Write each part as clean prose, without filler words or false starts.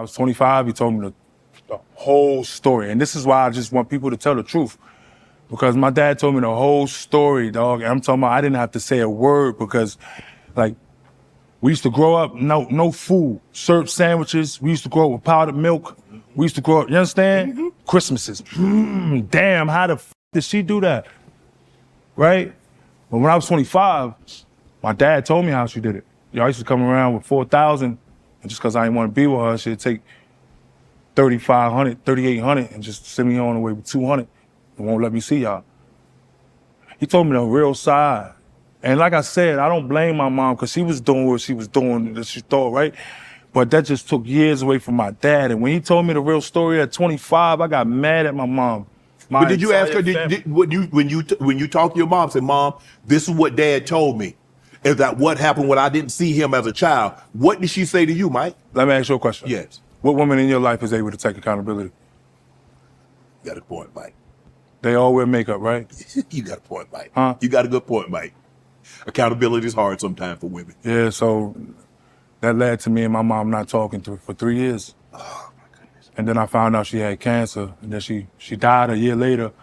was 25, he told me the whole story. And this is why I just want people to tell the truth. Because my dad told me the whole story, dog. And I'm talking about I didn't have to say a word because, like, we used to grow up, no food, syrup sandwiches. We used to grow up with powdered milk. We used to grow up, you understand? Mm-hmm. Christmases. Damn, how the did she do that? Right? But when I was 25, my dad told me how she did it. I used to come around with 4,000, and just because I didn't want to be with her, she'd take 3,500, 3,800, and just send me on the way with 200 and won't let me see y'all. He told me the real side. And like I said, I don't blame my mom because she was doing what she was doing that she thought, right? But that just took years away from my dad. And when he told me the real story at 25, I got mad at my mom. But did you ask her, when you talk to your mom, say, Mom, this is what Dad told me? Is that what happened when I didn't see him as a child? What did she say to you, Mike? Let me ask you a question. Yes. What woman in your life is able to take accountability? You got a point, Mike. They all wear makeup, right? You got a point, Mike. Huh? You got a good point, Mike. Accountability is hard sometimes for women. Yeah, so that led to me and my mom not talking for 3 years. Oh, my goodness. And then I found out she had cancer, and then she died a year later.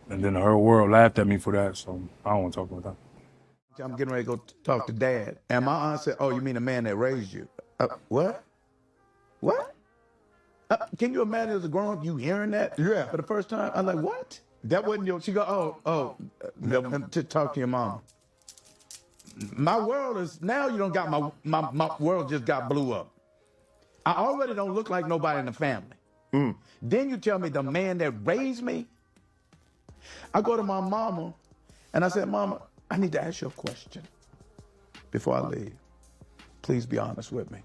And then the whole world laughed at me for that, so I don't want to talk about that. I'm getting ready to go talk to Dad. And my aunt said, oh, you mean the man that raised you? What? What? Can you imagine as a grown-up, you hearing that for the first time? I'm like, what? That wasn't your, she go, to talk to your mom. My world is, now you don't got my world just got blew up. I already don't look like nobody in the family. Then you tell me the man that raised me. I go to my mama and I said, Mama, I need to ask you a question before I leave. Please be honest with me.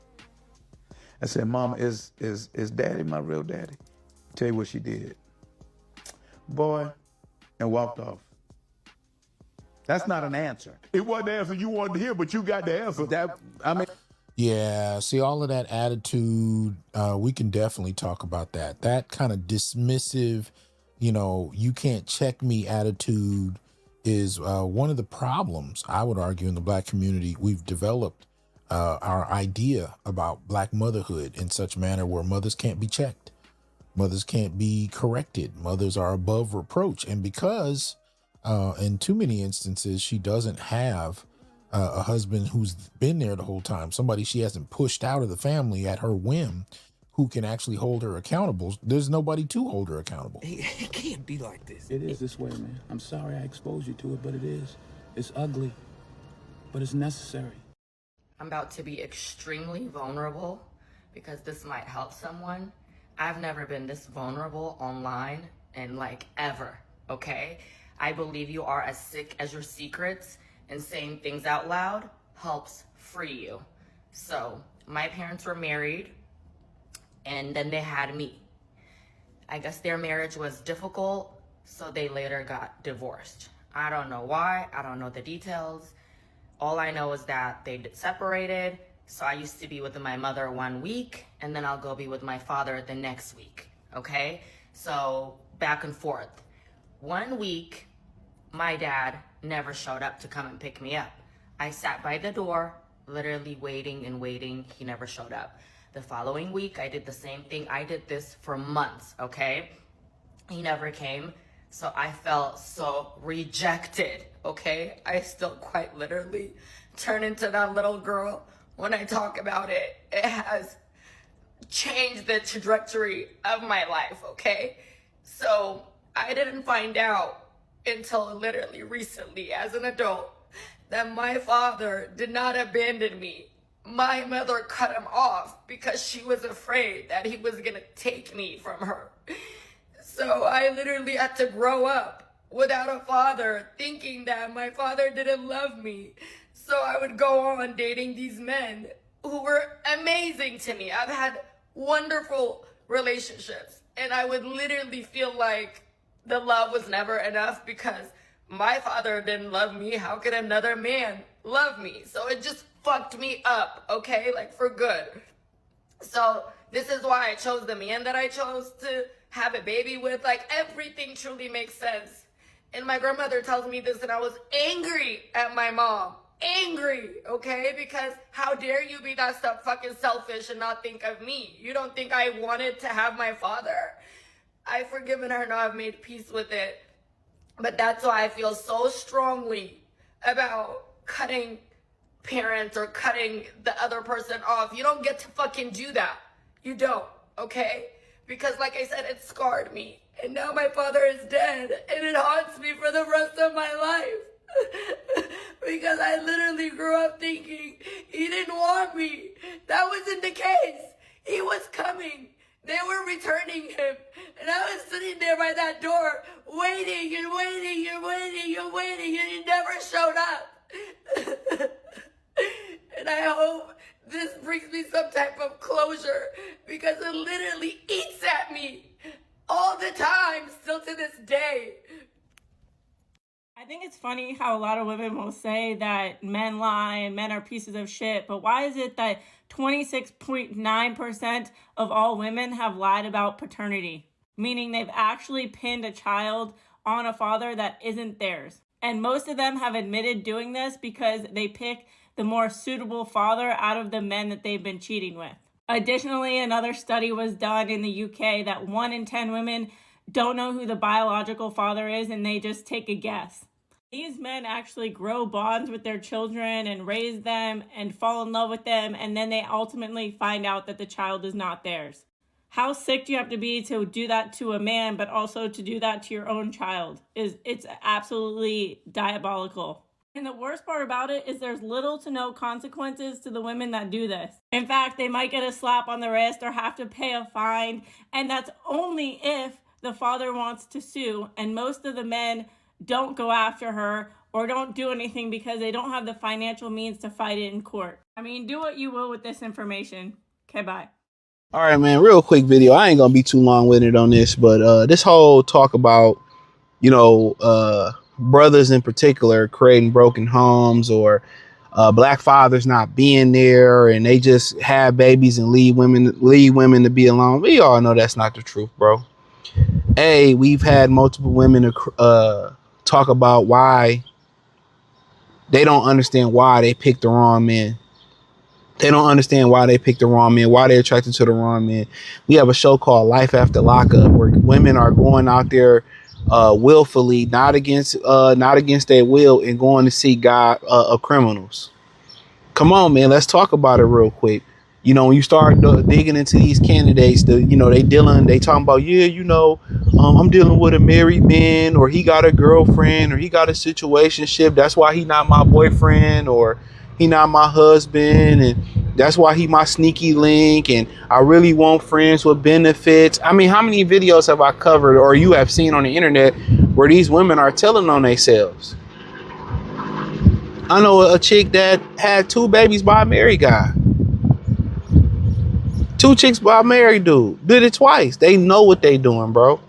I said, Mama, is Daddy my real daddy? Tell you what she did. Boy, and walked off. That's not an answer. It wasn't the answer you wanted to hear, but you got the answer. Yeah, see, all of that attitude, we can definitely talk about that. That kind of dismissive, you can't check me attitude is one of the problems, I would argue, in the Black community. We've developed our idea about Black motherhood in such a manner where mothers can't be checked. Mothers can't be corrected. Mothers are above reproach. And because in too many instances, she doesn't have a husband who's been there the whole time, somebody she hasn't pushed out of the family at her whim, who can actually hold her accountable. There's nobody to hold her accountable. It can't be like this. It is this way, man. I'm sorry I exposed you to it, but it is. It's ugly, but it's necessary. I'm about to be extremely vulnerable because this might help someone. I've never been this vulnerable online in ever, okay? I believe you are as sick as your secrets, and saying things out loud helps free you. So my parents were married, and then they had me. I guess their marriage was difficult, so they later got divorced. I don't know why, I don't know the details. All I know is that they separated, so I used to be with my mother 1 week, and then I'll go be with my father the next week, okay? So back and forth. 1 week, my dad never showed up to come and pick me up. I sat by the door, literally waiting and waiting. He never showed up. The following week, I did the same thing. I did this for months, okay? He never came, so I felt so rejected, okay? I still quite literally turn into that little girl when I talk about it. It has changed the trajectory of my life, okay? So I didn't find out until literally recently as an adult that my father did not abandon me. My mother cut him off because she was afraid that he was gonna take me from her. So I literally had to grow up without a father, thinking that my father didn't love me. So I would go on dating these men who were amazing to me. I've had wonderful relationships, and I would literally feel like the love was never enough because my father didn't love me. How could another man love me? So it just fucked me up, okay? For good. So this is why I chose the man that I chose to have a baby with. Everything truly makes sense. And my grandmother tells me this, and I was angry at my mom. angry, okay? Because how dare you be that stuff fucking selfish and not think of me? You don't think I wanted to have my father? I've forgiven her, now I've made peace with it. But that's why I feel so strongly about cutting parents or cutting the other person off. You don't get to fucking do that. You don't, okay? Because like I said, it scarred me. And now my father is dead, and it haunts me for the rest of my life. Because I literally grew up thinking he didn't want me. That wasn't the case. He was coming. They were returning him. And I was sitting there by that door, waiting and waiting and waiting and waiting, and he never showed up. And I hope this brings me some type of closure, because it literally eats at me all the time, still to this day. I think it's funny how a lot of women will say that men lie and men are pieces of shit, but why is it that 26.9% of all women have lied about paternity? Meaning they've actually pinned a child on a father that isn't theirs. And most of them have admitted doing this because they pick the more suitable father out of the men that they've been cheating with. Additionally, another study was done in the UK that 1 in 10 women don't know who the biological father is, and they just take a guess. These men actually grow bonds with their children and raise them and fall in love with them, and then they ultimately find out that the child is not theirs. How sick do you have to be to do that to a man, but also to do that to your own child? It's absolutely diabolical. And the worst part about it is there's little to no consequences to the women that do this. In fact, they might get a slap on the wrist or have to pay a fine, and that's only if the father wants to sue. And most of the men don't go after her or don't do anything because they don't have the financial means to fight it in court. I mean, do what you will with this information. Okay, bye. All right, man, real quick video. I ain't gonna be too long-winded on this, but this whole talk about, brothers in particular creating broken homes, or black fathers not being there, and they just have babies and leave women to be alone. We all know that's not the truth, bro. We've had multiple women talk about why they don't understand why they picked the wrong men. They don't understand why they picked the wrong man, why they're attracted to the wrong man. We have a show called Life After Lockup, where women are going out there willfully, not against their will, and going to seek God of criminals. Come on, man, let's talk about it real quick. When you start digging into these candidates, they talking about, I'm dealing with a married man, or he got a girlfriend, or he got a situationship. That's why he not my boyfriend, or he not my husband, and that's why he my sneaky link, and I really want friends with benefits. I mean, how many videos have I covered or you have seen on the internet where these women are telling on themselves? I know a chick that had 2 babies by a married guy. 2 chicks by a married dude. Did it twice. They know what they doing, bro.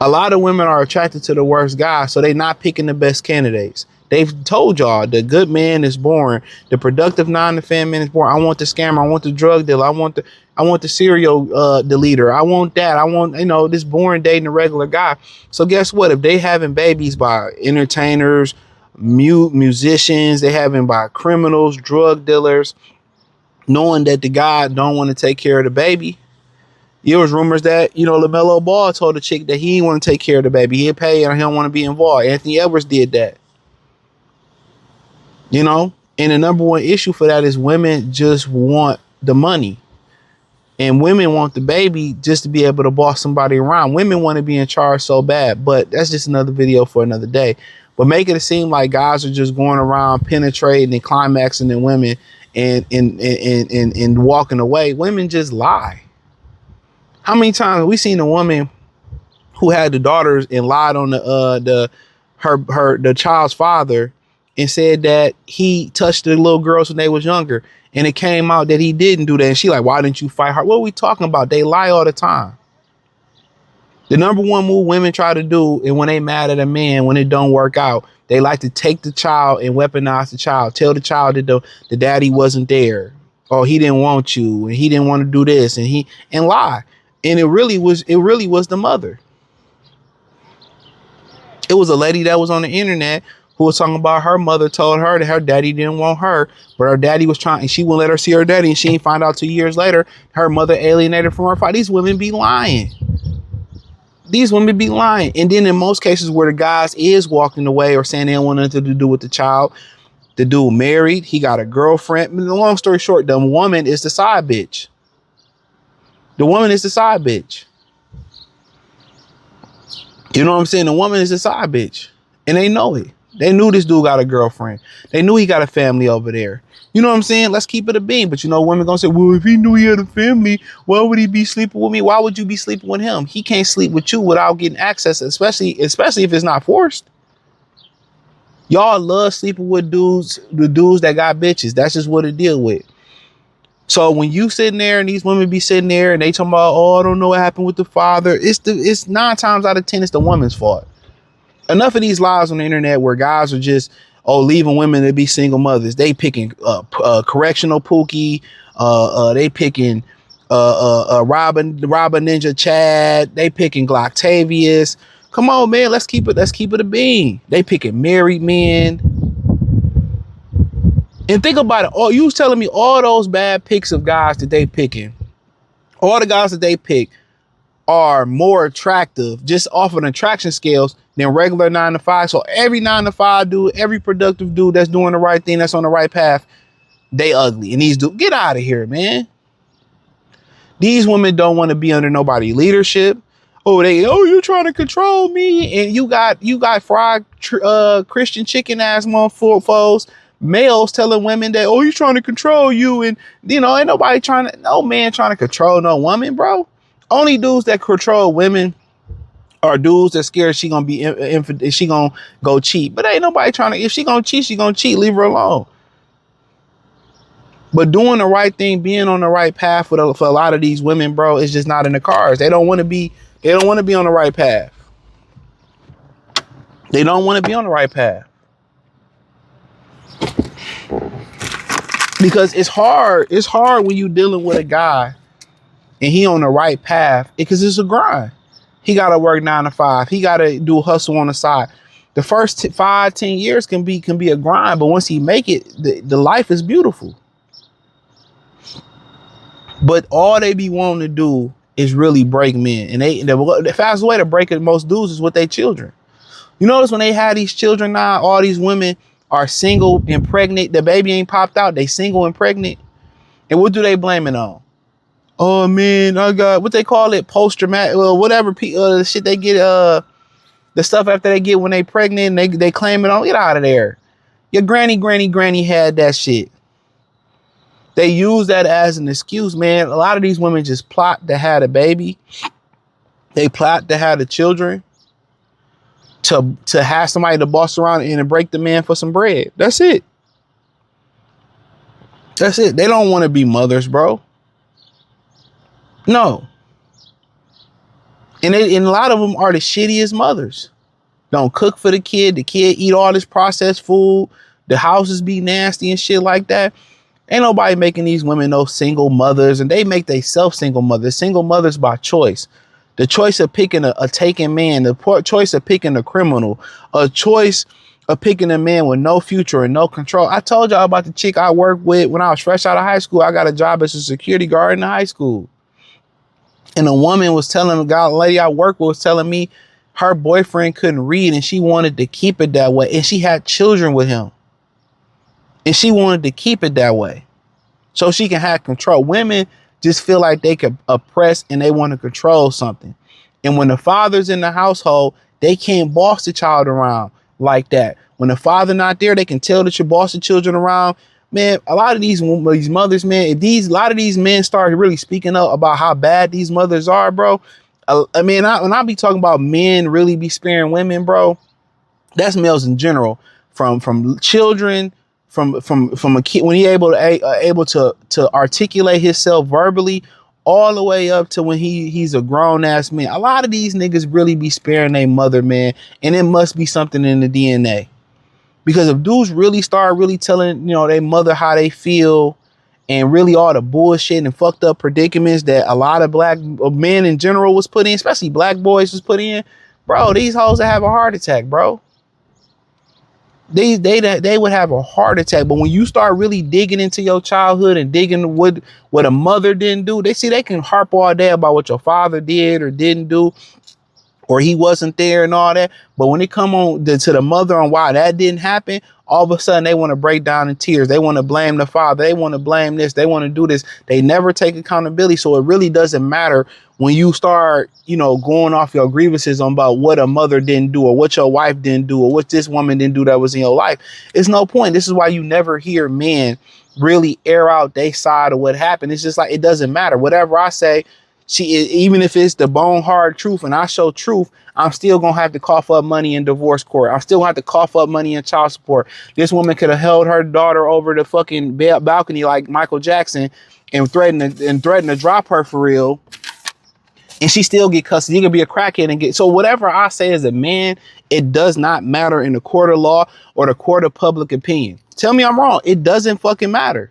A lot of women are attracted to the worst guy, so they not picking the best candidates. They've told y'all the good man is born, the productive 9-to-5 man is born. I want the scammer, I want the drug dealer, I want the serial deleter, I want that, I want this boring dating a regular guy. So guess what? If they having babies by entertainers, musicians, they having by criminals, drug dealers, knowing that the guy don't want to take care of the baby. There was rumors that, LaMelo Ball told a chick that he didn't want to take care of the baby. He'd pay and he don't want to be involved. Anthony Edwards did that. And the number one issue for that is women just want the money. And women want the baby just to be able to boss somebody around. Women want to be in charge so bad, but that's just another video for another day. But making it seem like guys are just going around penetrating and climaxing in women and walking away. Women just lie. How many times have we seen a woman who had the daughters and lied on the child's father and said that he touched the little girls when they was younger, and it came out that he didn't do that, and she like, why didn't you fight her? What are we talking about? They lie all the time. The number one move women try to do, and when they mad at a man, when it don't work out, they like to take the child and weaponize the child. Tell the child that the daddy wasn't there, or he didn't want you, and he didn't want to do this, and lie. And it really was the mother. It was a lady that was on the internet who was talking about her mother told her that her daddy didn't want her, but her daddy was trying, and she wouldn't let her see her daddy, and she didn't find out 2 years later her mother alienated from her father. These women be lying. These women be lying. And then in most cases where the guys is walking away or saying they don't want nothing to do with the child, the dude married, he got a girlfriend. The long story short, the woman is the side bitch. The woman is the side bitch. You know what I'm saying? The woman is the side bitch. And they know it. They knew this dude got a girlfriend. They knew he got a family over there. You know what I'm saying? Let's keep it a beam. But you know, women gonna say, well, if he knew he had a family, why would he be sleeping with me? Why would you be sleeping with him? He can't sleep with you without getting access, especially if it's not forced. Y'all love sleeping with dudes, the dudes that got bitches. That's just what it deal with. So when you sitting there and these women be sitting there and they talking about, oh, I don't know what happened with the father. It's 9 times out of 10, it's the woman's fault. Enough of these lies on the internet where guys are just, leaving women to be single mothers. They picking correctional Pookie. They picking Robin Ninja Chad. They picking Glocktavius. Come on, man. Let's keep it a bean. They picking married men. And think about it. You was telling me all those bad picks of guys that they picking. All the guys that they pick are more attractive just off of attraction scales than regular 9 to 5. So every 9 to 5 dude, every productive dude that's doing the right thing, that's on the right path, they ugly. And these dudes, get out of here, man. These women don't want to be under nobody's leadership. You trying to control me, and you got fried Christian chicken ass motherfuckers, males telling women that you trying to control you, and ain't nobody no man trying to control no woman, bro. Only dudes that control women are dudes that scared she gonna be she gonna go cheat. But ain't nobody trying to. If she gonna cheat, she gonna cheat. Leave her alone. But doing the right thing, being on the right path for a lot of these women, bro, is just not in the cards. They don't want to be. They don't want to be on the right path. They don't want to be on the right path because it's hard. It's hard when you dealing with a guy and he on the right path because it's a grind. He got to work 9 to 5. He got to do a hustle on the side. The first 5-10 years can be a grind, but once he make it, the life is beautiful. But all they be wanting to do is really break men. And the fastest way to break it, most dudes, is with their children. You notice when they have these children now, all these women are single and pregnant. The baby ain't popped out. They single and pregnant. And what do they blame it on? Oh man, I got what they call it, post-traumatic, whatever shit they get, the stuff after they get when they pregnant and they claim it on. Get out of there. Your granny had that shit. They use that as an excuse, man. A lot of these women just plot to have a baby. They plot to have the children to have somebody to boss around and to break the man for some bread. That's it. That's it. They don't want to be mothers, bro. No. And a lot of them are the shittiest mothers. Don't cook for the kid. The kid eat all this processed food. The houses be nasty and shit like that. Ain't nobody making these women no single mothers, and they make themselves single mothers by choice. The choice of picking a taken man, the choice of picking a criminal, a choice of picking a man with no future and no control. I told y'all about the chick I worked with when I was fresh out of high school. I got a job as a security guard in high school. And a woman was telling a lady I worked with was telling me her boyfriend couldn't read and she wanted to keep it that way. And she had children with him. And she wanted to keep it that way so she can have control. Women just feel like they could oppress and they want to control something. And when the father's in the household, they can't boss the child around like that. When the father not there, they can tell that you boss the children around. Man, a lot of these mothers, man, if a lot of these men start really speaking up about how bad these mothers are, bro. When I be talking about men really be sparing women, bro, that's males in general, from children, from a kid when he able to articulate himself verbally, all the way up to when he's a grown ass man. A lot of these niggas really be sparing their mother, man, and it must be something in the DNA. Because if dudes really start really telling, their mother how they feel and really all the bullshit and fucked up predicaments that a lot of black men in general was put in, especially black boys was put in, bro, these hoes that have a heart attack, bro. they would have a heart attack. But when you start really digging into your childhood and digging what a mother didn't do, they can harp all day about what your father did or didn't do, or he wasn't there and all that. But when it come on to the mother and why that didn't happen, all of a sudden they want to break down in tears. They want to blame the father. They want to blame this. They want to do this. They never take accountability. So it really doesn't matter when you start, going off your grievances on about what a mother didn't do or what your wife didn't do or what this woman didn't do that was in your life. It's no point. This is why you never hear men really air out their side of what happened. It's just like, it doesn't matter. Whatever I say, even if it's the bone hard truth and I show truth, I'm still gonna have to cough up money in divorce court. I'm still gonna have to cough up money in child support. This woman could have held her daughter over the fucking balcony like Michael Jackson and threatened to drop her for real, and she still get custody. You can be a crackhead and get. So whatever I say as a man, it does not matter in the court of law or the court of public opinion. Tell me I'm wrong. It doesn't fucking matter.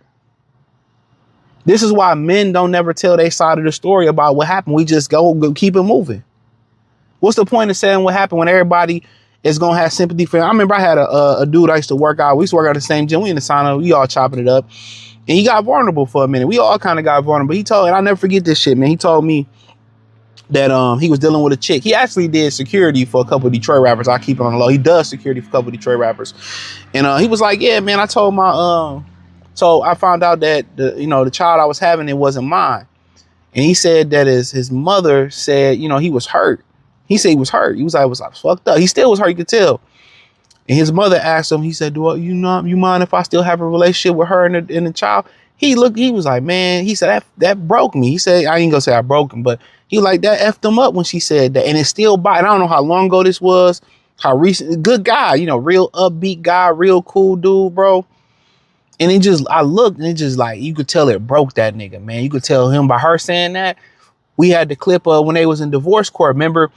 This is why men don't never tell their side of the story about what happened. We just go keep it moving. What's the point of saying what happened when everybody is going to have sympathy for him? I remember I had a dude I used to work out. We used to work out at the same gym. We in the sauna. We all chopping it up. And he got vulnerable for a minute. We all kind of got vulnerable. He told, and I'll never forget this shit, man. He told me that he was dealing with a chick. He actually did security for a couple of Detroit rappers. I keep it on the low. He does security for a couple of Detroit rappers. And he was like, yeah, man, I told my... So I found out that the child I was having, it wasn't mine. And he said that his mother said, he was hurt. He said he was hurt. He was like, I was fucked up. He still was hurt, you could tell. And his mother asked him, he said, you mind if I still have a relationship with her and the child? He was like, man, he said, that broke me. He said, I ain't gonna say I broke him, but he like that effed him up when she said that. And it's still and I don't know how long ago this was, how recent, good guy, real upbeat guy, real cool dude, bro. And I looked and it just like, you could tell it broke that nigga, man. You could tell him by her saying that. We had the clip of when they was in divorce court. Remember,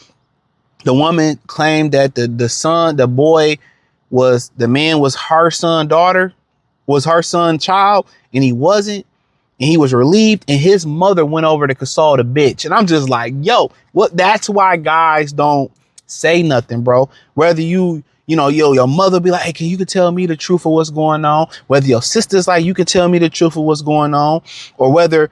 the woman claimed that the man was her son child, and he wasn't. And he was relieved, and his mother went over to console the bitch. And I'm just like, yo, that's why guys don't say nothing, bro. Whether your mother be like, hey, you could tell me the truth of what's going on. Whether your sister's like, you could tell me the truth of what's going on. Or whether,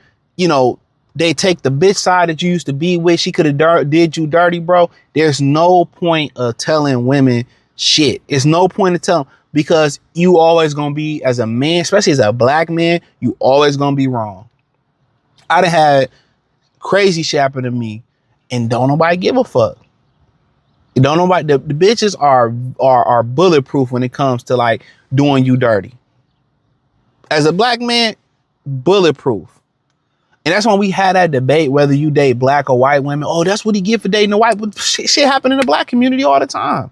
they take the bitch side that you used to be with. She could have did you dirty, bro. There's no point of telling women shit. It's no point of telling, because you always gonna be, as a man, especially as a black man, you always gonna be wrong. I done had crazy shit happen to me, and don't nobody give a fuck. Don't nobody. The bitches are bulletproof when it comes to like doing you dirty. As a black man, bulletproof. And that's when we had that debate whether you date black or white women. Oh, that's what he get for dating a white. But shit happen in the black community all the time.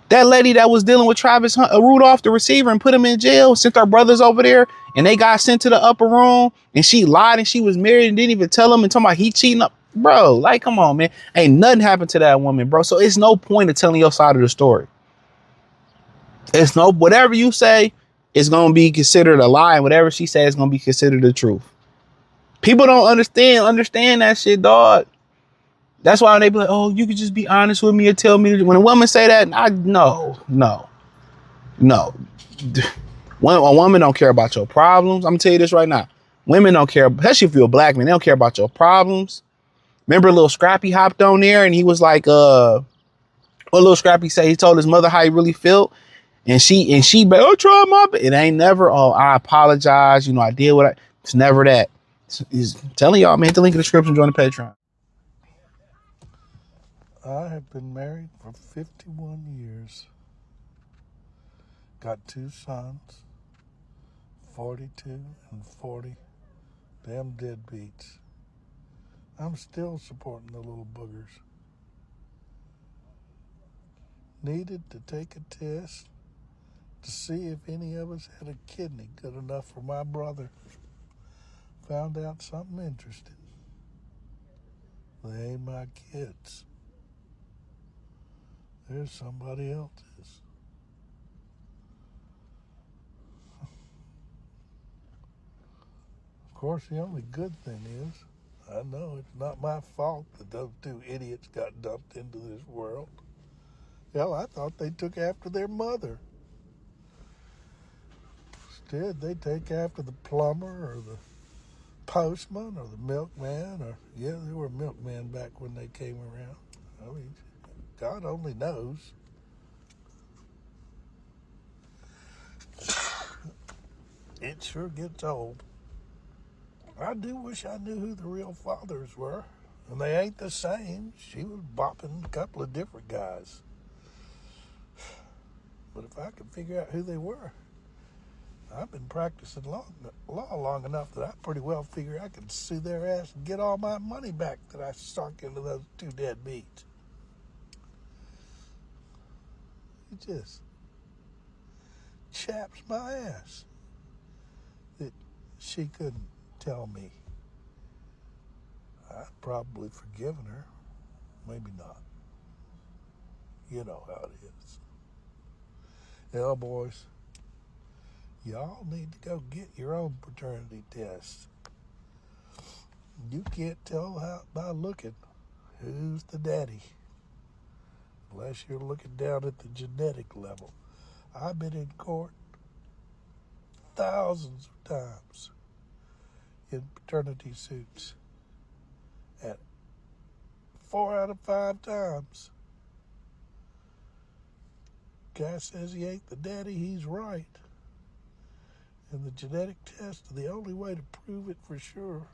That lady that was dealing with Travis Rudolph, the receiver, and put him in jail, sent her brothers over there, and they got sent to the upper room, and she lied and she was married and didn't even tell him, and talking about he cheating up. Bro, like, come on, man. Ain't nothing happened to that woman, bro. So it's no point of telling your side of the story. Whatever you say is going to be considered a lie, and whatever she says is going to be considered the truth. People don't understand that shit, dog. That's why they be like, oh, you could just be honest with me and tell me. When a woman say that, no. When a woman don't care about your problems, I'm gonna tell you this right now. Women don't care, especially if you're a black man, they don't care about your problems. Remember Lil Scrappy hopped on there and he was like, what Lil Scrappy say? He told his mother how he really felt. And she, oh, try my best. It ain't never, oh, I apologize. I did what it's never that. He's telling y'all, man, hit the link in the description, join the Patreon. I have been married for 51 years. Got 2 sons, 42 and 40. Damn deadbeats. I'm still supporting the little boogers. Needed to take a test to see if any of us had a kidney good enough for my brother. Found out something interesting. They ain't my kids. There's somebody else's. Of course, the only good thing is, I know it's not my fault that those 2 idiots got dumped into this world. Hell, I thought they took after their mother. Instead, they take after the plumber or the postman or the milkman, or, yeah, they were milkmen back when they came around. I mean, God only knows. It sure gets old. I do wish I knew who the real fathers were. And they ain't the same. She was bopping a couple of different guys. But if I could figure out who they were, I've been practicing law long enough that I pretty well figure I can sue their ass and get all my money back that I sunk into those two deadbeats. It just chaps my ass that she couldn't tell me. I'd probably forgiven her. Maybe not. You know how it is. Yeah, boys, y'all need to go get your own paternity test. You can't tell by looking who's the daddy, unless you're looking down at the genetic level. I've been in court thousands of times in paternity suits. And 4 out of 5 times, guy says he ain't the daddy, he's right. And the genetic test is the only way to prove it for sure.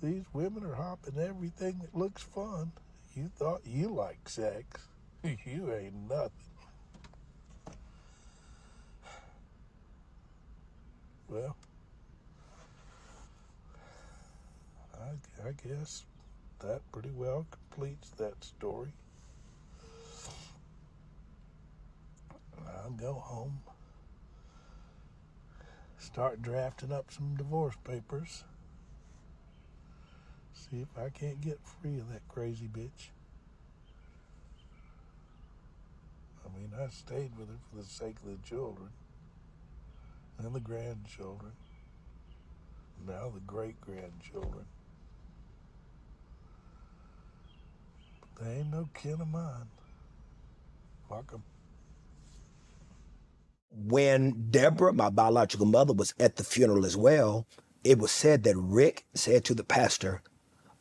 These women are hopping everything that looks fun. You thought you liked sex. You ain't nothing. Well, I guess that pretty well completes that story. I'll go home, start drafting up some divorce papers, see if I can't get free of that crazy bitch. I mean, I stayed with her for the sake of the children and the grandchildren, now the great-grandchildren. But they ain't no kin of mine. Fuck 'em. When Deborah, my biological mother, was at the funeral as well, it was said that Rick said to the pastor,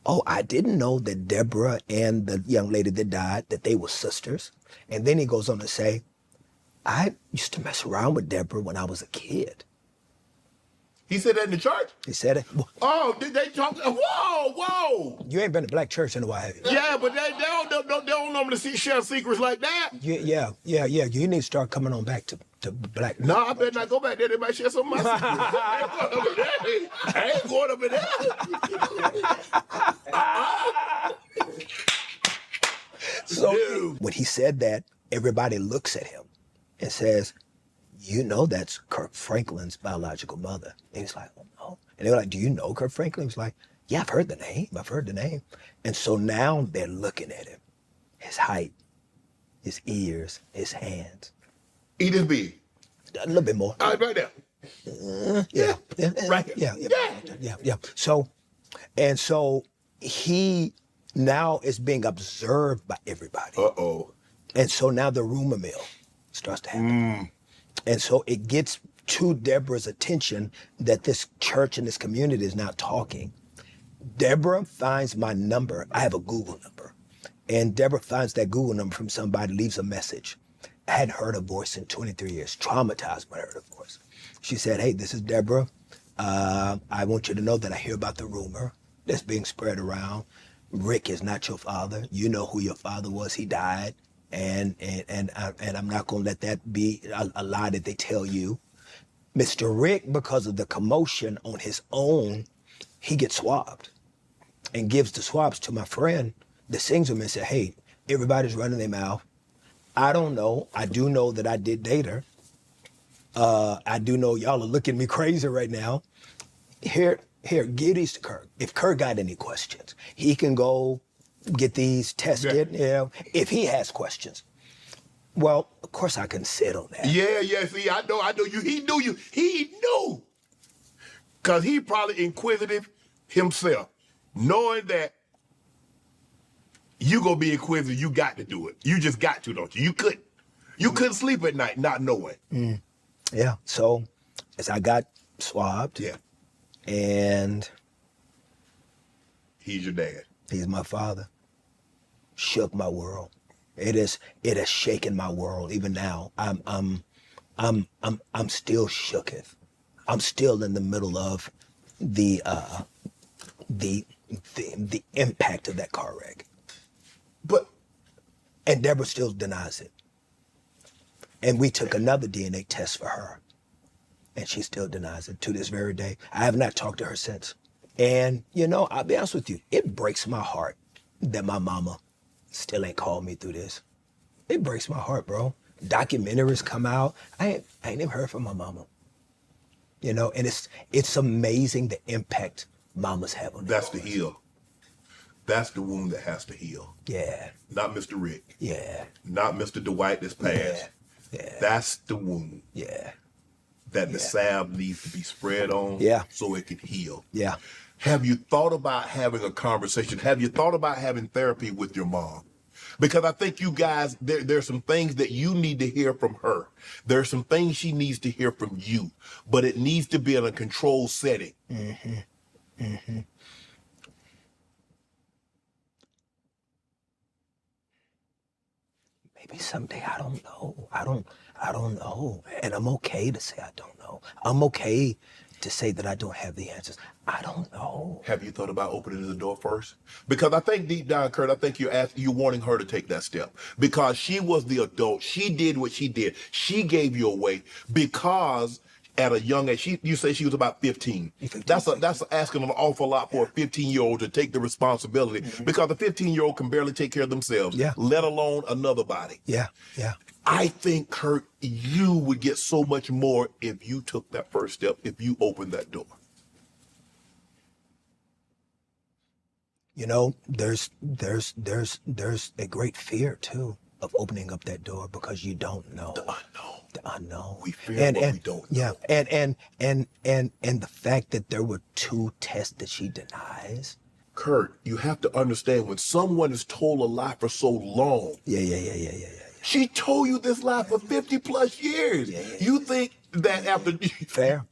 "Oh, I didn't know that Deborah and the young lady that died, that they were sisters." And then he goes on to say, "I used to mess around with Deborah when I was a kid." He said that in the church? He said it. Oh, did they talk? Whoa! You ain't been to black church in a while, have you? Yeah, but they don't normally share secrets like that. Yeah. You need to start coming on back to black. No, I better not go back there. They might share some of my secrets. I ain't going over there. So when he said that, everybody looks at him and says, "You know that's Kirk Franklin's biological mother." And he's like, "Oh, no." And they were like, "Do you know Kirk Franklin?" He was like, "Yeah, I've heard the name. And so now they're looking at him. His height, his ears, his hands. Eat his beard. A little bit more. Right there. Yeah. Right. Yeah. So he now is being observed by everybody. Uh-oh. And so now the rumor mill starts to happen. And so it gets to Deborah's attention that this church and this community is now talking. Deborah finds my number. I have a Google number. And Deborah finds that Google number from somebody, leaves a message. I hadn't heard her voice in 23 years, traumatized by her voice. She said, "Hey, this is Deborah. I want you to know that I hear about the rumor that's being spread around. Rick is not your father. You know who your father was. He died. And I'm not going to let that be a lie that they tell you. Mr. Rick, because of the commotion on his own, he gets swabbed and gives the swabs to my friend that sings with me and said, hey, everybody's running their mouth. I don't know. I do know that I did date her. I do know y'all are looking at me crazy right now. Here, give these to Kirk. If Kirk got any questions, he can go get these tested, if he has questions. Well, of course I can sit on that. Yeah, see, I know you. He knew. Because he probably inquisitive himself, knowing that You gonna be inquisitive. You got to do it. You just got to, don't you? You couldn't sleep at night not knowing. Yeah. So as I got swabbed, Yeah. and He's your dad. he's my father, shook my world. It has shaken my world. Even now, I'm still shooketh. I'm still in the middle of the impact of that car wreck. And Deborah still denies it. And we took another DNA test for her, and she still denies it to this very day. I have not talked to her since. And, I'll be honest with you, it breaks my heart that my mama still ain't called me through this. It breaks my heart, bro. Documentaries come out. I ain't even heard from my mama. And it's amazing the impact mamas have on That's the heal. That's the wound that has to heal. Yeah. Not Mr. Rick. Yeah. Not Mr. Dwight that's passed. Yeah. That's the wound. Yeah. That the salve needs to be spread on. Yeah. So it can heal. Yeah. Have you thought about having a conversation? Have you thought about having therapy with your mom? Because I think you guys, there's some things that you need to hear from her. There's some things she needs to hear from you, but it needs to be in a controlled setting. Mm-hmm. Mm-hmm. Maybe someday, I don't know. I don't know. And I'm okay to say I don't know. I'm okay to say that I don't have the answers. I don't know. Have you thought about opening the door first? Because I think deep down, Kurt, I think you're wanting her to take that step. Because she was the adult. She did what she did. She gave you away because at a young age, you say she was about 15. That's asking an awful lot for a 15-year-old to take the responsibility, because a 15-year-old can barely take care of themselves, let alone another body. Yeah. I think, Kurt, you would get so much more if you took that first step, if you opened that door. There's a great fear too of opening up that door, because you don't know. The unknown. The unknown. We fear what we don't know. Yeah. And the fact that there were 2 tests that she denies. Kurt, you have to understand, when someone is told a lie for so long. Yeah. She told you this lie for 50 plus years. You think that after fair.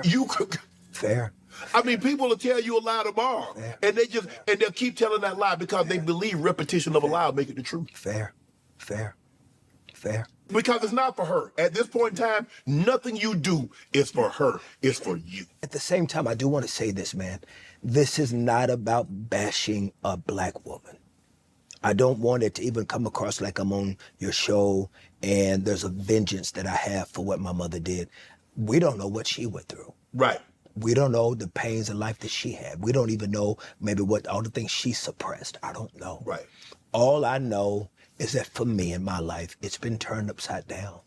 You could fair. I mean, people will tell you a lie tomorrow, and they'll keep telling that lie because they believe repetition of a lie will make it the truth. Fair. Because it's not for her. At this point in time, nothing you do is for her. It's for you. At the same time, I do want to say this, man. This is not about bashing a black woman. I don't want it to even come across like I'm on your show and there's a vengeance that I have for what my mother did. We don't know what she went through. Right. We don't know the pains of life that she had. We don't even know maybe what all the things she suppressed. I don't know. Right. All I know is that for me in my life, it's been turned upside down.